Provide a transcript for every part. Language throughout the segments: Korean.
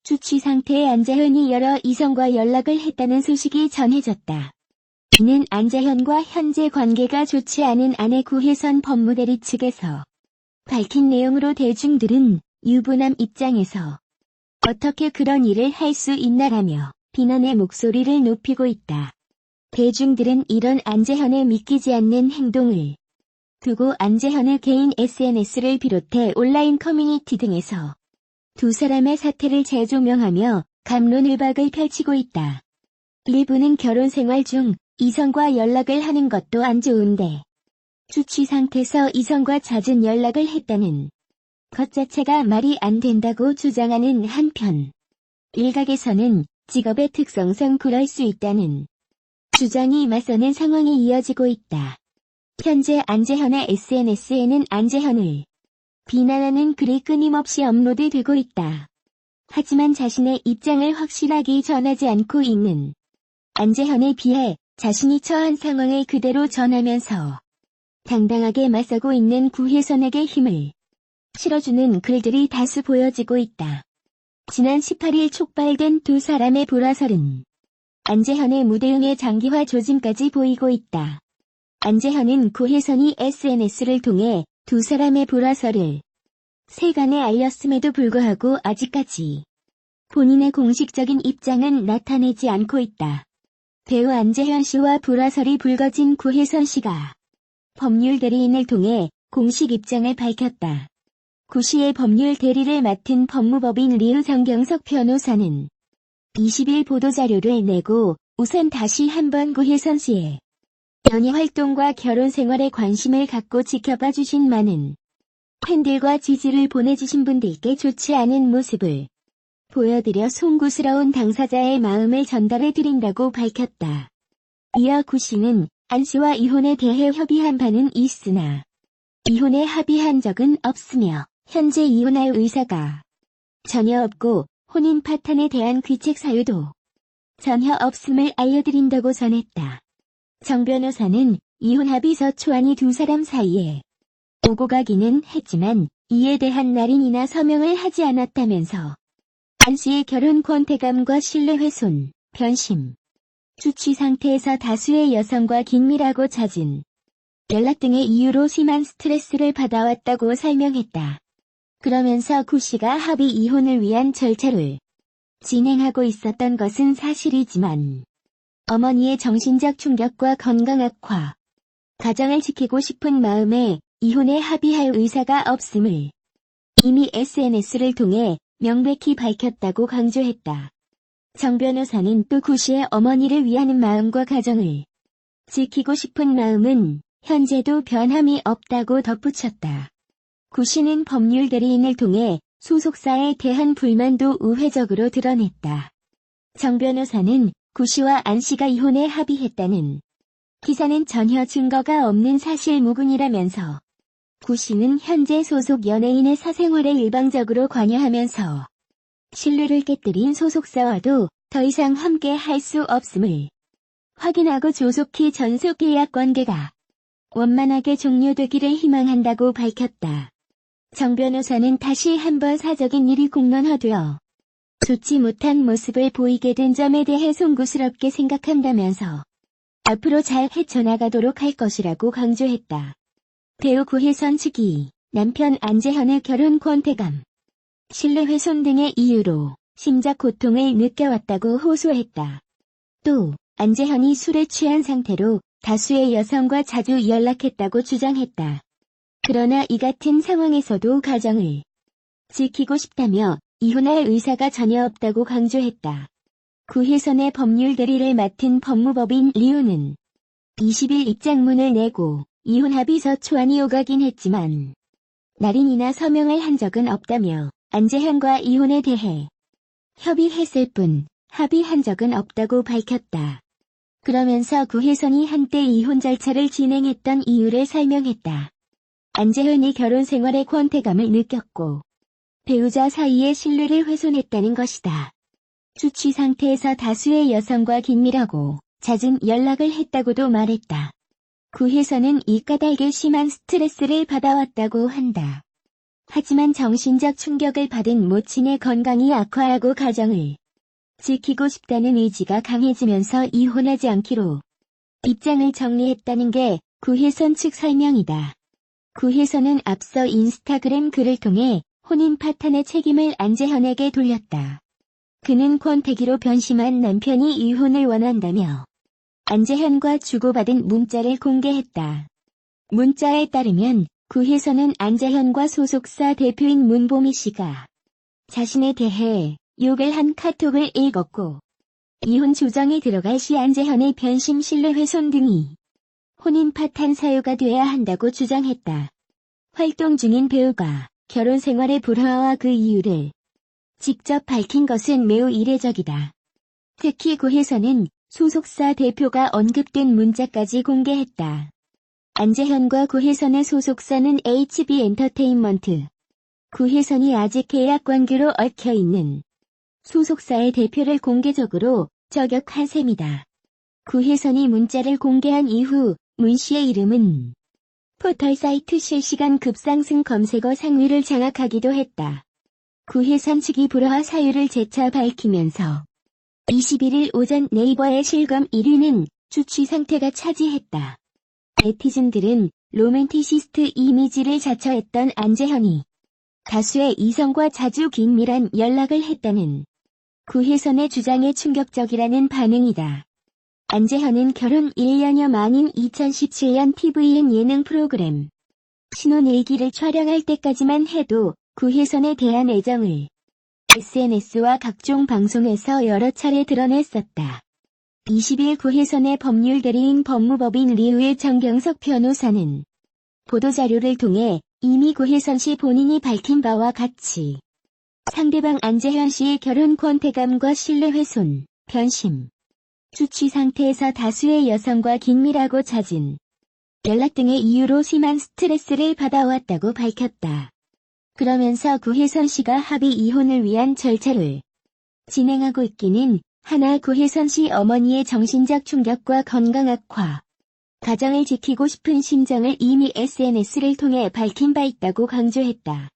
주취 상태의 안재현이 여러 이성과 연락을 했다는 소식이 전해졌다. 이는 안재현과 현재 관계가 좋지 않은 아내 구혜선 법무대리 측에서 밝힌 내용으로 대중들은 유부남 입장에서 어떻게 그런 일을 할 수 있나라며 비난의 목소리를 높이고 있다. 대중들은 이런 안재현의 믿기지 않는 행동을 두고 안재현의 개인 SNS를 비롯해 온라인 커뮤니티 등에서 두 사람의 사태를 재조명하며 갑론을박을 펼치고 있다. 일부는 결혼 생활 중 이성과 연락을 하는 것도 안 좋은데 주취 상태에서 이성과 잦은 연락을 했다는 것 자체가 말이 안 된다고 주장하는 한편, 일각에서는 직업의 특성상 그럴 수 있다는 주장이 맞서는 상황이 이어지고 있다. 현재 안재현의 SNS에는 안재현을 비난하는 글이 끊임없이 업로드되고 있다. 하지만 자신의 입장을 확실하게 전하지 않고 있는 안재현에 비해 자신이 처한 상황을 그대로 전하면서 당당하게 맞서고 있는 구혜선에게 힘을 실어주는 글들이 다수 보여지고 있다. 지난 18일 촉발된 두 사람의 불화설은 안재현의 무대응의 장기화 조짐까지 보이고 있다. 안재현은 구혜선이 SNS를 통해 두 사람의 불화설을 세간에 알렸음에도 불구하고 아직까지 본인의 공식적인 입장은 나타내지 않고 있다. 배우 안재현 씨와 불화설이 불거진 구혜선 씨가 법률 대리인을 통해 공식 입장을 밝혔다. 구 씨의 법률 대리를 맡은 법무법인 류정경석 변호사는 20일 보도자료를 내고 우선 다시 한번 구혜선 씨의 연예 활동과 결혼 생활에 관심을 갖고 지켜봐 주신 많은 팬들과 지지를 보내주신 분들께 좋지 않은 모습을 보여드려 송구스러운 당사자의 마음을 전달해 드린다고 밝혔다. 이어 구 씨는 안 씨와 이혼에 대해 협의한 바는 있으나 이혼에 합의한 적은 없으며 현재 이혼할 의사가 전혀 없고 혼인 파탄에 대한 귀책 사유도 전혀 없음을 알려드린다고 전했다. 정 변호사는 이혼 합의서 초안이 두 사람 사이에 오고 가기는 했지만 이에 대한 날인이나 서명을 하지 않았다면서 안 씨의 결혼 권태감과 신뢰훼손, 변심, 주취 상태에서 다수의 여성과 긴밀하고 잦은 연락 등의 이유로 심한 스트레스를 받아왔다고 설명했다. 그러면서 구 씨가 합의 이혼을 위한 절차를 진행하고 있었던 것은 사실이지만 어머니의 정신적 충격과 건강 악화, 가정을 지키고 싶은 마음에 이혼에 합의할 의사가 없음을 이미 SNS를 통해 명백히 밝혔다고 강조했다. 정 변호사는 또 구 씨의 어머니를 위하는 마음과 가정을 지키고 싶은 마음은 현재도 변함이 없다고 덧붙였다. 구 씨는 법률 대리인을 통해 소속사에 대한 불만도 우회적으로 드러냈다. 정 변호사는 구 씨와 안 씨가 이혼에 합의했다는 기사는 전혀 증거가 없는 사실무근이라면서 구 씨는 현재 소속 연예인의 사생활에 일방적으로 관여하면서 신뢰를 깨뜨린 소속사와도 더 이상 함께 할 수 없음을 확인하고 조속히 전속 계약 관계가 원만하게 종료되기를 희망한다고 밝혔다. 정 변호사는 다시 한번 사적인 일이 공론화되어 좋지 못한 모습을 보이게 된 점에 대해 송구스럽게 생각한다면서 앞으로 잘 헤쳐나가도록 할 것이라고 강조했다. 배우 구혜선 측이 남편 안재현의 결혼 권태감, 신뢰훼손 등의 이유로 심적 고통을 느껴왔다고 호소했다. 또 안재현이 술에 취한 상태로 다수의 여성과 자주 연락했다고 주장했다. 그러나 이 같은 상황에서도 가정을 지키고 싶다며 이혼할 의사가 전혀 없다고 강조했다. 구혜선의 법률 대리를 맡은 법무법인 류는 20일 입장문을 내고 이혼 합의서 초안이 오가긴 했지만 날인이나 서명을 한 적은 없다며 안재현과 이혼에 대해 협의했을 뿐 합의한 적은 없다고 밝혔다. 그러면서 구혜선이 한때 이혼 절차를 진행했던 이유를 설명했다. 안재현이 결혼 생활에 권태감을 느꼈고 배우자 사이의 신뢰를 훼손했다는 것이다. 주취 상태에서 다수의 여성과 긴밀하고 잦은 연락을 했다고도 말했다. 구혜선은 이 까닭에 심한 스트레스를 받아왔다고 한다. 하지만 정신적 충격을 받은 모친의 건강이 악화하고 가정을 지키고 싶다는 의지가 강해지면서 이혼하지 않기로 입장을 정리했다는 게 구혜선 측 설명이다. 구혜선은 앞서 인스타그램 글을 통해 혼인 파탄의 책임을 안재현에게 돌렸다. 그는 권태기로 변심한 남편이 이혼을 원한다며 안재현과 주고받은 문자를 공개했다. 문자에 따르면 구혜선은 안재현과 소속사 대표인 문보미 씨가 자신에 대해 욕을 한 카톡을 읽었고 이혼 조정에 들어갈 시 안재현의 변심 신뢰 훼손 등이 혼인 파탄 사유가 돼야 한다고 주장했다. 활동 중인 배우가 결혼 생활의 불화와 그 이유를 직접 밝힌 것은 매우 이례적이다. 특히 구혜선은 소속사 대표가 언급된 문자까지 공개했다. 안재현과 구혜선의 소속사는 HB엔터테인먼트. 구혜선이 아직 계약 관계로 얽혀있는 소속사의 대표를 공개적으로 저격한 셈이다. 구혜선이 문자를 공개한 이후 문 씨의 이름은 포털 사이트 실시간 급상승 검색어 상위를 장악하기도 했다. 구혜선 측이 불화 사유를 재차 밝히면서 21일 오전 네이버의 실검 1위는 주취 상태가 차지했다. 네티즌들은 로맨티시스트 이미지를 자처했던 안재현이 다수의 이성과 자주 긴밀한 연락을 했다는 구혜선의 주장에 충격적이라는 반응이다. 안재현은 결혼 1년여 만인 2017년 tvN 예능 프로그램 신혼일기를 촬영할 때까지만 해도 구혜선에 대한 애정을 SNS와 각종 방송에서 여러 차례 드러냈었다. 20일 구혜선의 법률 대리인 법무법인 리우의 정경석 변호사는 보도자료를 통해 이미 구혜선 씨 본인이 밝힌 바와 같이 상대방 안재현 씨의 결혼 권태감과 신뢰훼손, 변심, 주취 상태에서 다수의 여성과 긴밀하고 잦은 연락 등의 이유로 심한 스트레스를 받아왔다고 밝혔다. 그러면서 구혜선 씨가 합의 이혼을 위한 절차를 진행하고 있기는 하나 구혜선 씨 어머니의 정신적 충격과 건강 악화, 가정을 지키고 싶은 심정을 이미 SNS를 통해 밝힌 바 있다고 강조했다.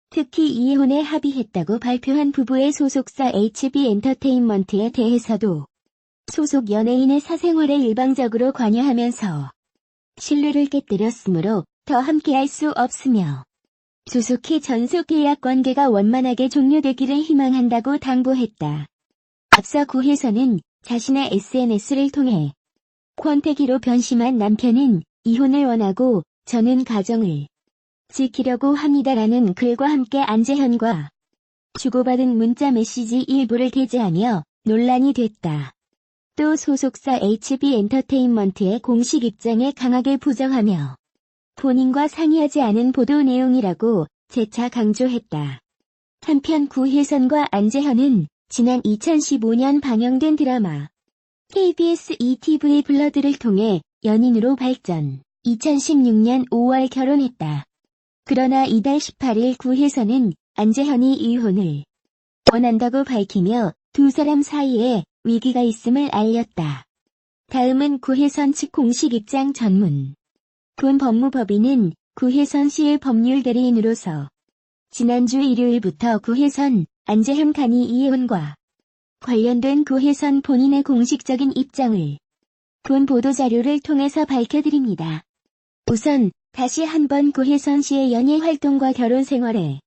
특히 이혼에 합의했다고 발표한 부부의 소속사 HB엔터테인먼트에 대해서도 소속 연예인의 사생활에 일방적으로 관여하면서 신뢰를 깨뜨렸으므로 더 함께할 수 없으며 조속히 전속 계약 관계가 원만하게 종료되기를 희망한다고 당부했다. 앞서 구혜선은 자신의 SNS를 통해 권태기로 변심한 남편은 이혼을 원하고 저는 가정을 지키려고 합니다라는 글과 함께 안재현과 주고받은 문자 메시지 일부를 게재하며 논란이 됐다. 또 소속사 HB엔터테인먼트의 공식 입장에 강하게 부정하며 본인과 상의하지 않은 보도 내용이라고 재차 강조했다. 한편 구혜선과 안재현은 지난 2015년 방영된 드라마 KBS ETV 블러드를 통해 연인으로 발전, 2016년 5월 결혼했다. 그러나 이달 18일 구혜선은 안재현이 이혼을 원한다고 밝히며 두 사람 사이에 위기가 있음을 알렸다. 다음은 구혜선 측 공식 입장 전문. 군 법무법인은 구혜선 씨의 법률 대리인으로서 지난주 일요일부터 구혜선, 안재현 간이 이혼과 관련된 구혜선 본인의 공식적인 입장을 군 보도자료를 통해서 밝혀드립니다. 우선 다시 한번 구혜선 씨의 연예 활동과 결혼 생활에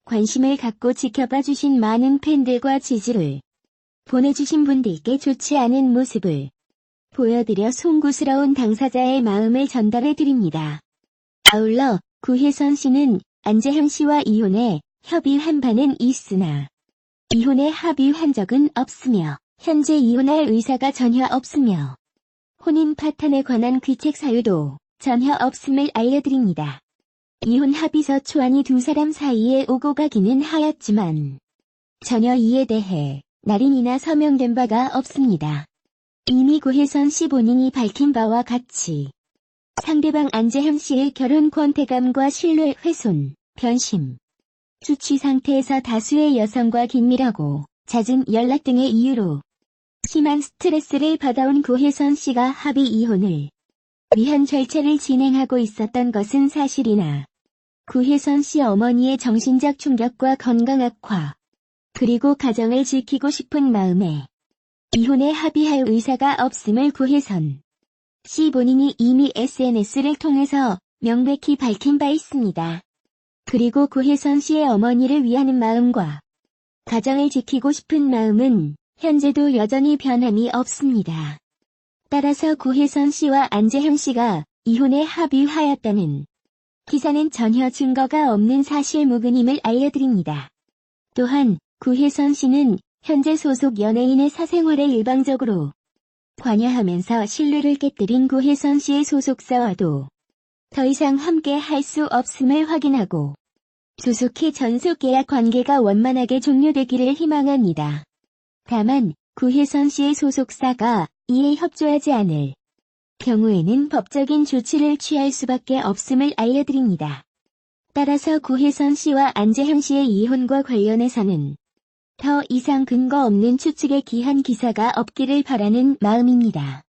관심을 갖고 지켜봐 주신 많은 팬들과 지지를 보내주신 분들께 좋지 않은 모습을 보여드려 송구스러운 당사자의 마음을 전달해드립니다. 아울러 구혜선 씨는 안재현 씨와 이혼에 협의한 바는 있으나 이혼에 합의한 적은 없으며 현재 이혼할 의사가 전혀 없으며 혼인 파탄에 관한 귀책 사유도 전혀 없음을 알려드립니다. 이혼 합의서 초안이 두 사람 사이에 오고 가기는 하였지만 전혀 이에 대해 날인이나 서명된 바가 없습니다. 이미 구혜선 씨 본인이 밝힌 바와 같이 상대방 안재현 씨의 결혼 권태감과 신뢰 훼손, 변심, 주취 상태에서 다수의 여성과 긴밀하고 잦은 연락 등의 이유로 심한 스트레스를 받아온 구혜선 씨가 합의 이혼을 위한 절차를 진행하고 있었던 것은 사실이나 구혜선 씨 어머니의 정신적 충격과 건강 악화, 그리고 가정을 지키고 싶은 마음에 이혼에 합의할 의사가 없음을 구혜선 씨 본인이 이미 SNS를 통해서 명백히 밝힌 바 있습니다. 그리고 구혜선 씨의 어머니를 위하는 마음과 가정을 지키고 싶은 마음은 현재도 여전히 변함이 없습니다. 따라서 구혜선 씨와 안재현 씨가 이혼에 합의하였다는 기사는 전혀 증거가 없는 사실무근임을 알려드립니다. 또한 구혜선 씨는 현재 소속 연예인의 사생활에 일방적으로 관여하면서 신뢰를 깨뜨린 구혜선 씨의 소속사와도 더 이상 함께 할 수 없음을 확인하고 조속히 전속계약 관계가 원만하게 종료되기를 희망합니다. 다만 구혜선 씨의 소속사가 이에 협조하지 않을 경우에는 법적인 조치를 취할 수밖에 없음을 알려드립니다. 따라서 구혜선 씨와 안재현 씨의 이혼과 관련해서는 더 이상 근거 없는 추측에 기한 기사가 없기를 바라는 마음입니다.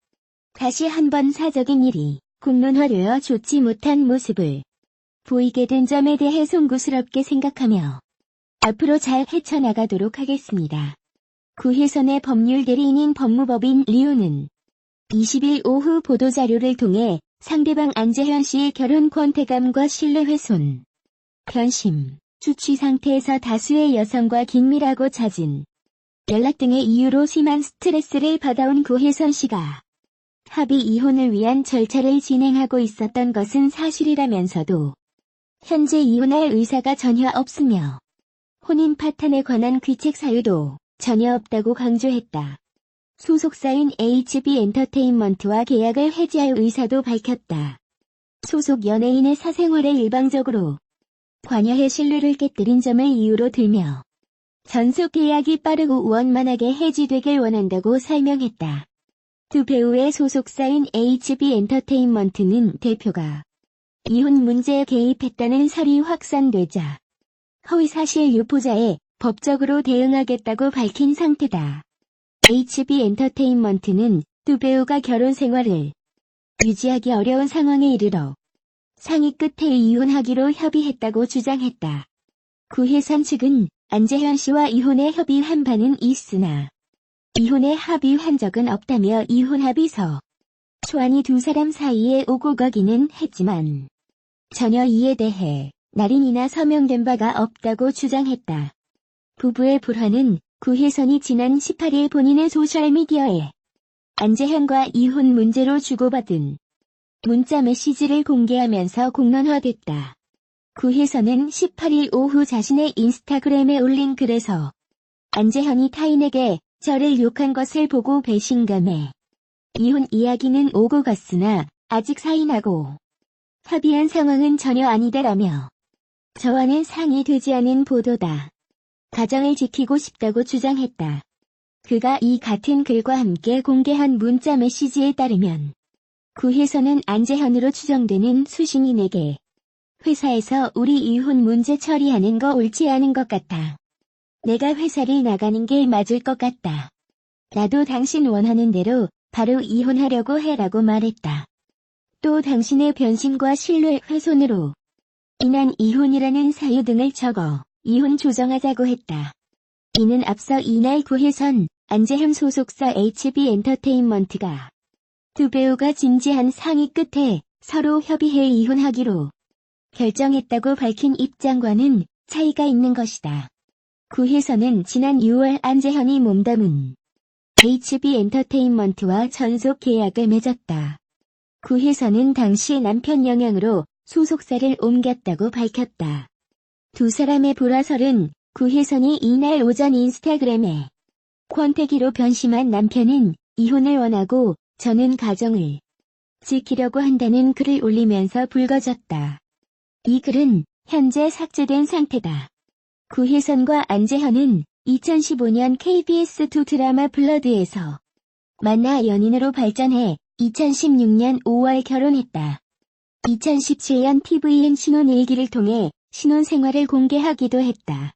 다시 한번 사적인 일이 공론화되어 좋지 못한 모습을 보이게 된 점에 대해 송구스럽게 생각하며 앞으로 잘 헤쳐나가도록 하겠습니다. 구혜선의 법률 대리인인 법무법인 리우는 20일 오후 보도자료를 통해 상대방 안재현 씨의 결혼 권태감과 신뢰훼손, 변심, 주취 상태에서 다수의 여성과 긴밀하고 잦은 연락 등의 이유로 심한 스트레스를 받아온 구혜선 씨가 합의 이혼을 위한 절차를 진행하고 있었던 것은 사실이라면서도 현재 이혼할 의사가 전혀 없으며 혼인 파탄에 관한 귀책 사유도 전혀 없다고 강조했다. 소속사인 HB엔터테인먼트와 계약을 해지할 의사도 밝혔다. 소속 연예인의 사생활에 일방적으로 관여해 신뢰를 깨뜨린 점을 이유로 들며 전속 계약이 빠르고 원만하게 해지되길 원한다고 설명했다. 두 배우의 소속사인 HB엔터테인먼트는 대표가 이혼 문제에 개입했다는 설이 확산되자 허위사실 유포자에 법적으로 대응하겠다고 밝힌 상태다. HB엔터테인먼트는 두 배우가 결혼 생활을 유지하기 어려운 상황에 이르러 상의 끝에 이혼하기로 협의했다고 주장했다. 구혜선 측은 안재현 씨와 이혼에 협의한 바는 있으나 이혼에 합의한 적은 없다며 이혼 합의서 초안이 두 사람 사이에 오고 가기는 했지만 전혀 이에 대해 날인이나 서명된 바가 없다고 주장했다. 부부의 불화는 구혜선이 지난 18일 본인의 소셜미디어에 안재현과 이혼 문제로 주고받은 문자 메시지를 공개하면서 공론화됐다. 구혜선은 18일 오후 자신의 인스타그램에 올린 글에서 안재현이 타인에게 저를 욕한 것을 보고 배신감에 이혼 이야기는 오고 갔으나 아직 사인하고 합의한 상황은 전혀 아니다라며 저와는 상의되지 않은 보도다. 가정을 지키고 싶다고 주장했다. 그가 이 같은 글과 함께 공개한 문자 메시지에 따르면 구혜선은 안재현으로 추정되는 수신인에게 회사에서 우리 이혼 문제 처리하는 거 옳지 않은 것 같아. 내가 회사를 나가는 게 맞을 것 같다. 나도 당신 원하는 대로 바로 이혼하려고 해라고 말했다. 또 당신의 변심과 신뢰 훼손으로 인한 이혼이라는 사유 등을 적어 이혼 조정하자고 했다. 이는 앞서 이날 구혜선, 안재현 소속사 HB엔터테인먼트가 두 배우가 진지한 상의 끝에 서로 협의해 이혼하기로 결정했다고 밝힌 입장과는 차이가 있는 것이다. 구혜선은 지난 6월 안재현이 몸담은 HB엔터테인먼트와 전속 계약을 맺었다. 구혜선은 당시 남편 영향으로 소속사를 옮겼다고 밝혔다. 두 사람의 불화설은 구혜선이 이날 오전 인스타그램에 권태기로 변심한 남편은 이혼을 원하고 저는 가정을 지키려고 한다는 글을 올리면서 불거졌다. 이 글은 현재 삭제된 상태다. 구혜선과 안재현은 2015년 KBS2 드라마 블러드에서 만나 연인으로 발전해 2016년 5월 결혼했다. 2017년 TVN 신혼일기를 통해 신혼생활을 공개하기도 했다.